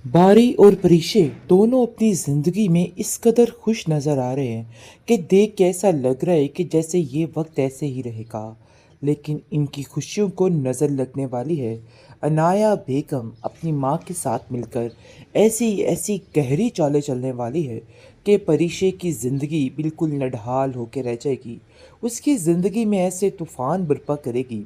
बारी और परीक्षे दोनों अपनी ज़िंदगी में इस कदर खुश नज़र आ रहे हैं कि देख के ऐसा लग रहा है कि जैसे ये वक्त ऐसे ही रहेगा। लेकिन इनकी खुशियों को नज़र लगने वाली है। अनाया बेगम अपनी माँ के साथ मिलकर ऐसी ऐसी गहरी चालें चलने वाली है कि परीक्षे की ज़िंदगी बिल्कुल नढाल होकर रह जाएगी। उसकी ज़िंदगी में ऐसे तूफ़ान बर्पा करेगी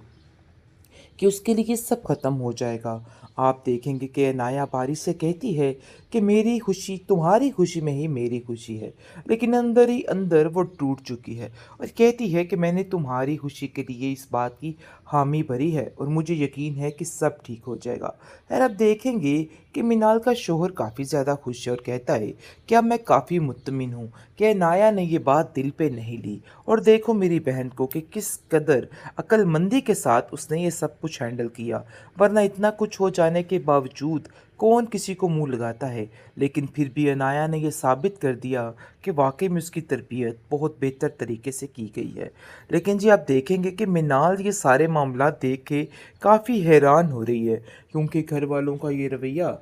कि उसके लिए सब ख़त्म हो जाएगा। आप देखेंगे कि अनाया बारिश से कहती है कि मेरी खुशी तुम्हारी खुशी में ही मेरी खुशी है। लेकिन अंदर ही अंदर वो टूट चुकी है और कहती है कि मैंने तुम्हारी खुशी के लिए इस बात की हामी भरी है और मुझे यकीन है कि सब ठीक हो जाएगा। खैर अब देखेंगे कि मिनाल का शोहर काफ़ी ज़्यादा खुश है और कहता है कि अब मैं काफ़ी मुत्तमिन हूँ कि अनाया ने ये बात दिल पे नहीं ली। और देखो मेरी बहन को कि किस कदर अक्लमंदी के साथ उसने ये सब कुछ हैंडल किया। वरना इतना कुछ हो जाने के बावजूद कौन किसी को मुंह लगाता है। लेकिन फिर भी अनाया ने यह साबित कर दिया कि वाकई में उसकी तरबियत बहुत बेहतर तरीके से की गई है। लेकिन जी आप देखेंगे कि मिनाल ये सारे मामला देख के काफ़ी हैरान हो रही है, क्योंकि घर वालों का ये रवैया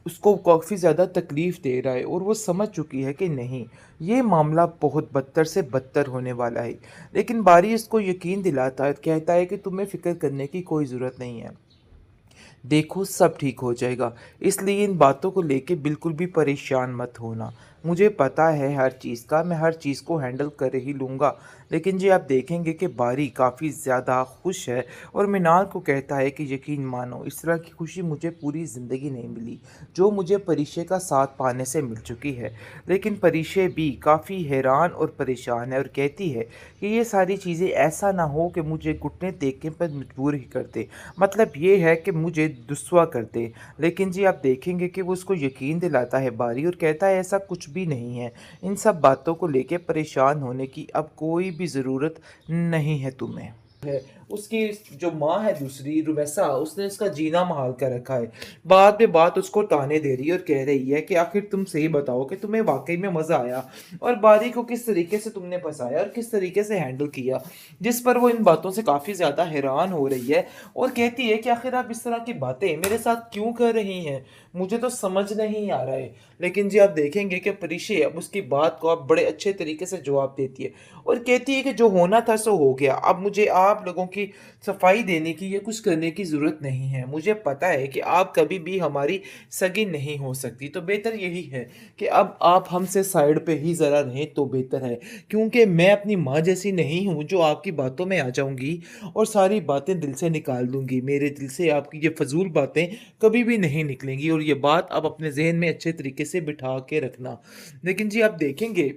उसको काफ़ी ज़्यादा तकलीफ़ दे रहा है और वो समझ चुकी है कि नहीं, ये मामला बहुत बदतर से बदतर होने वाला है। लेकिन बारी इसको यकीन दिलाता है, कहता है कि तुम्हें फ़िक्र करने की कोई ज़रूरत नहीं है। देखो सब ठीक हो जाएगा, इसलिए इन बातों को लेके बिल्कुल भी परेशान मत होना। मुझे पता है हर चीज़ का, मैं हर चीज़ को हैंडल कर ही लूँगा। लेकिन जी आप देखेंगे कि बारी काफ़ी ज़्यादा खुश है और मिनाल को कहता है कि यकीन मानो इस तरह की खुशी मुझे पूरी ज़िंदगी नहीं मिली, जो मुझे परीक्षे का साथ पाने से मिल चुकी है। लेकिन परीक्षे भी काफ़ी हैरान और परेशान है और कहती है कि ये सारी चीज़ें ऐसा ना हो कि मुझे घुटने टेकने पर मजबूर ही कर दे। मतलब ये है कि मुझे रुस्वा कर दे। लेकिन जी आप देखेंगे कि वो उसको यकीन दिलाता है बारी और कहता है ऐसा कुछ भी नहीं है। इन सब बातों को लेके परेशान होने की अब कोई भी ज़रूरत नहीं है तुम्हें। है उसकी जो माँ है दूसरी रुमैसा, उसने उसका जीना महाल कर रखा है। बात पे बात उसको ताने दे रही है और कह रही है कि आखिर तुम सही बताओ कि तुम्हें वाक़ई में मज़ा आया और बारी को किस तरीके से तुमने फँसाया और किस तरीके से हैंडल किया। जिस पर वो इन बातों से काफ़ी ज़्यादा हैरान हो रही है और कहती है कि आखिर आप इस तरह की बातें मेरे साथ क्यों कर रही हैं? मुझे तो समझ नहीं आ रहा है। लेकिन जी आप देखेंगे कि परिशे अब उसकी बात को अब बड़े अच्छे तरीके से जवाब देती है और कहती है कि जो होना था सो हो गया। अब मुझे आप लोगों की सफाई देने की या कुछ करने की ज़रूरत नहीं है। मुझे पता है कि आप कभी भी हमारी सगी नहीं हो सकती। तो बेहतर यही है कि अब आप हमसे साइड पे ही ज़रा रहें तो बेहतर है। क्योंकि मैं अपनी माँ जैसी नहीं हूँ जो आपकी बातों में आ जाऊँगी और सारी बातें दिल से निकाल दूँगी। मेरे दिल से आपकी ये फ़ज़ूल बातें कभी भी नहीं निकलेंगी और ये बात आप अपने ज़हन में अच्छे तरीके से बिठा के रखना। लेकिन जी आप देखेंगे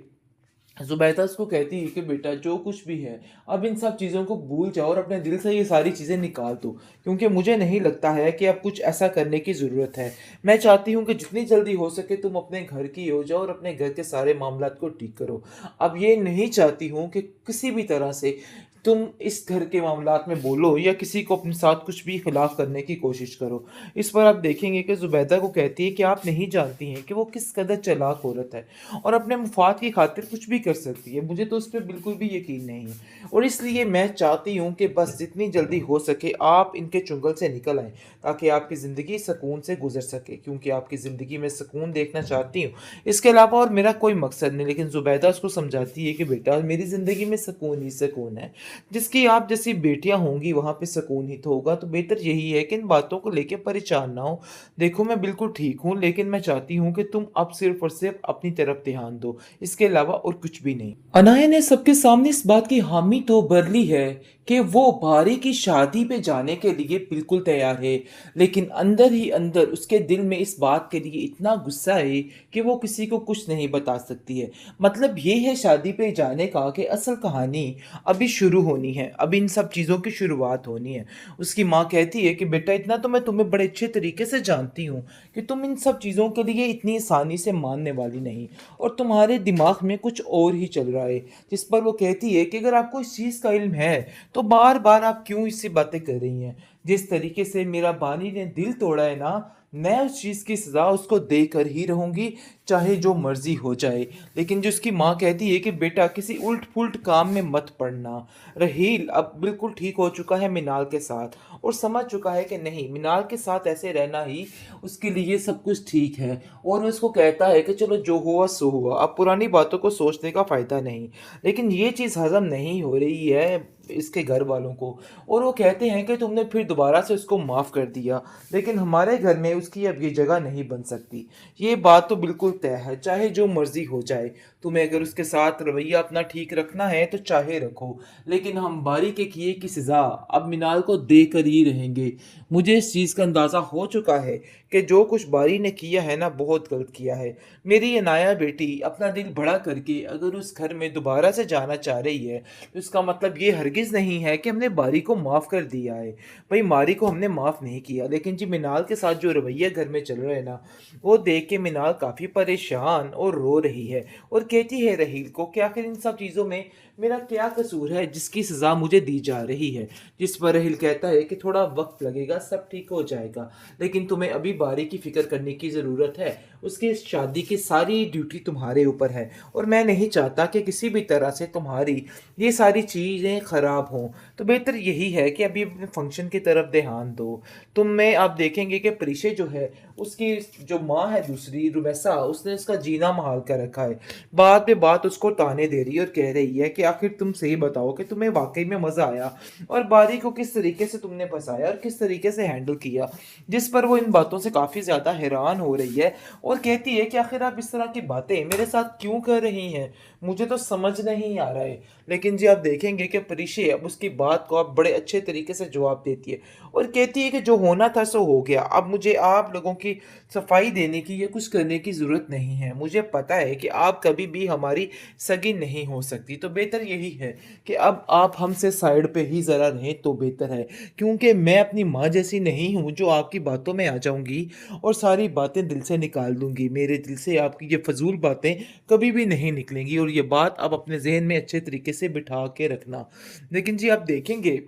ज़ुबैदा उसको कहती है कि बेटा जो कुछ भी है, अब इन सब चीज़ों को भूल जाओ और अपने दिल से ये सारी चीज़ें निकाल दो। क्योंकि मुझे नहीं लगता है कि अब कुछ ऐसा करने की ज़रूरत है। मैं चाहती हूँ कि जितनी जल्दी हो सके तुम अपने घर की हो जाओ और अपने घर के सारे मामलात को ठीक करो। अब ये नहीं चाहती हूँ कि किसी भी तरह से तुम इस घर के मामलात में बोलो या किसी को अपने साथ कुछ भी खिलाफ़ करने की कोशिश करो। इस पर आप देखेंगे कि ज़ुबैदा को कहती है कि आप नहीं जानती हैं कि वो किस कदर चालाक औरत है और अपने मुफ़ाद की खातिर कुछ भी कर सकती है। मुझे तो उस पे बिल्कुल भी यकीन नहीं है और इसलिए मैं चाहती हूँ कि बस जितनी जल्दी हो सके आप इनके चुंगल से निकल आएँ, ताकि आपकी ज़िंदगी सुकून से गुज़र सके, क्योंकि आपकी ज़िंदगी में सुकून देखना चाहती हूँ। इसके अलावा और मेरा कोई मकसद नहीं। लेकिन ज़ुबैदा उसको समझाती है कि बेटा मेरी ज़िंदगी में सुकून ही सुकून है। जिसकी आप जैसी बेटियाँ होंगी वहाँ पे सुकून ही तो होगा। तो बेहतर यही है कि इन बातों को लेके परेशान ना हो। देखो मैं बिल्कुल ठीक हूँ, लेकिन मैं चाहती हूँ कि तुम अब सिर्फ़ और सिर्फ़ अपनी तरफ ध्यान दो, इसके अलावा और कुछ भी नहीं। अनाया ने सबके सामने इस बात की हामी तो भर ली है कि वो बारी की शादी पे जाने के लिए बिल्कुल तैयार है। लेकिन अंदर ही अंदर उसके दिल में इस बात के लिए इतना गुस्सा है कि वो किसी को कुछ नहीं बता सकती है। मतलब ये है शादी पे जाने का कि असल कहानी अभी शुरू होनी है, अभी इन सब चीज़ों की शुरुआत होनी है। उसकी माँ कहती है कि बेटा इतना तो मैं तुम्हें बड़े अच्छे तरीके से जानती हूँ कि तुम इन सब चीज़ों के लिए इतनी आसानी से मानने वाली नहीं और तुम्हारे दिमाग में कुछ और ही चल रहा है। जिस पर वो कहती है कि अगर आपको इस चीज़ का इल्म है तो बार बार आप क्यों इससे बातें कर रही हैं। जिस तरीके से मेरा बानी ने दिल तोड़ा है ना, मैं उस चीज़ की सज़ा उसको देकर ही रहूँगी, चाहे जो मर्ज़ी हो जाए। लेकिन जो उसकी माँ कहती है कि बेटा किसी उल्ट-पुल्ट काम में मत पड़ना। रहील अब बिल्कुल ठीक हो चुका है मिनाल के साथ और समझ चुका है कि नहीं, मिनाल के साथ ऐसे रहना ही उसके लिए सब कुछ ठीक है और वो उसको कहता है कि चलो जो हुआ सो हुआ, अब पुरानी बातों को सोचने का फ़ायदा नहीं। लेकिन ये चीज़ हज़म नहीं हो रही है इसके घर वालों को और वो कहते हैं कि तुमने फिर दोबारा से उसको माफ़ कर दिया, लेकिन हमारे घर में उसकी अब ये जगह नहीं बन सकती। ये बात तो बिल्कुल तय है, चाहे जो मर्ज़ी हो जाए। तुम्हें अगर उसके साथ रवैया अपना ठीक रखना है तो चाहे रखो, लेकिन हम बारी के किए की सज़ा अब मिनाल को देकर ही रहेंगे। मुझे इस चीज़ का अंदाज़ा हो चुका है कि जो कुछ बारी ने किया है ना, बहुत गलत किया है। मेरी ये नाया बेटी अपना दिल बड़ा करके अगर उस घर में दोबारा से जाना चाह रही है, तो इसका मतलब ये हरगिज़ नहीं है कि हमने बारी को माफ़ कर दिया है। भई मारी को हमने माफ़ नहीं किया, लेकिन जी मिनाल के साथ जो रवैया घर में चल रहा है ना, वो देख के मिनाल काफ़ी परेशान और रो रही है और कहती है रहील को कि आखिर इन सब चीज़ों में मेरा क्या कसूर है जिसकी सज़ा मुझे दी जा रही है। जिस पर रहील कहता है कि थोड़ा वक़्त लगेगा, सब ठीक हो जाएगा, लेकिन तुम्हें अभी बारी की फ़िक्र करने की ज़रूरत है। उसकी इस शादी की सारी ड्यूटी तुम्हारे ऊपर है और मैं नहीं चाहता कि किसी भी तरह से तुम्हारी ये सारी चीज़ें ख़राब हों। तो बेहतर यही है कि अभी अपने फ़ंक्शन की तरफ ध्यान दो। तुम में आप देखेंगे कि परिशे जो है, उसकी जो माँ है दूसरी रुमैसा, उसने उसका जीना महाल कर रखा है। बात पे बात उसको ताने दे रही है और कह रही है कि आखिर तुम सही बताओ कि तुम्हें वाक़ई में मज़ा आया और बारी को किस तरीके से तुमने फँसाया और किस तरीके से हैंडल किया। जिस पर वो इन बातों से काफ़ी ज़्यादा हैरान हो रही है और कहती है कि आखिर आप इस तरह की बातें मेरे साथ क्यों कर रही हैं? मुझे तो समझ नहीं आ रहा है। लेकिन जी आप देखेंगे कि परिशे अब उसकी बात को अब बड़े अच्छे तरीके से जवाब देती है और कहती है कि जो होना था सो हो गया। अब मुझे आप लोगों की सफाई देने की या कुछ करने की ज़रूरत नहीं है। मुझे पता है कि आप कभी भी हमारी सगी नहीं हो सकती। तो बेहतर यही है कि अब आप हमसे साइड पे ही ज़रा रहें तो बेहतर है। क्योंकि मैं अपनी माँ जैसी नहीं हूँ जो आपकी बातों में आ जाऊँगी और सारी बातें दिल से निकाल दूँगी। मेरे दिल से आपकी ये फ़ज़ूल बातें कभी भी नहीं निकलेंगी और ये बात आप अपने ज़हन में अच्छे तरीके से बिठा के रखना। लेकिन जी आप देखेंगे,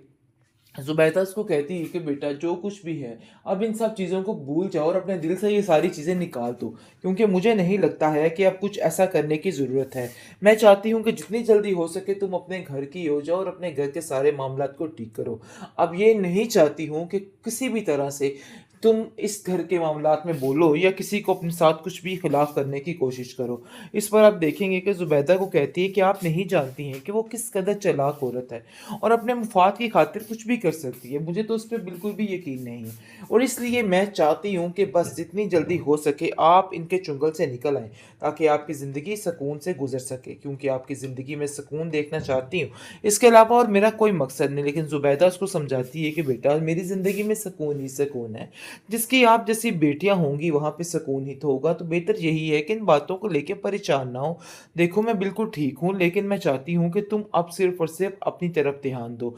ज़ुबैदा उसको कहती है कि बेटा जो कुछ भी है, अब इन सब चीज़ों को भूल जाओ और अपने दिल से ये सारी चीज़ें निकाल दो। क्योंकि मुझे नहीं लगता है कि अब कुछ ऐसा करने की ज़रूरत है। मैं चाहती हूँ कि जितनी जल्दी हो सके तुम अपने घर की हो जाओ और अपने घर के सारे मामलात को ठीक करो। अब ये नहीं चाहती हूँ कि किसी भी तरह से तुम इस घर के मामलात में बोलो या किसी को अपने साथ कुछ भी खिलाफ़ करने की कोशिश करो। इस पर आप देखेंगे कि ज़ुबैदा को कहती है कि आप नहीं जानती हैं कि वो किस कदर चालाक औरत है और अपने मफ़ाद की खातिर कुछ भी कर सकती है। मुझे तो उस पे बिल्कुल भी यकीन नहीं है और इसलिए मैं चाहती हूँ कि बस जितनी जल्दी हो सके आप इनके चुंगल से निकल आएँ, ताकि आपकी ज़िंदगी सुकून से गुज़र सके, क्योंकि आपकी ज़िंदगी में सुकून देखना चाहती हूँ। इसके अलावा और मेरा कोई मकसद नहीं। लेकिन ज़ुबैदा उसको समझाती है कि बेटा मेरी ज़िंदगी में सुकून ही सुकून है। जिसकी आप जैसी बेटियाँ होंगी वहाँ पे सुकून ही तो होगा। तो बेहतर यही है कि इन बातों को लेके परेशान ना हो। देखो मैं बिल्कुल ठीक हूँ, लेकिन मैं चाहती हूँ कि तुम अब सिर्फ़ और सिर्फ़ अपनी तरफ ध्यान दो।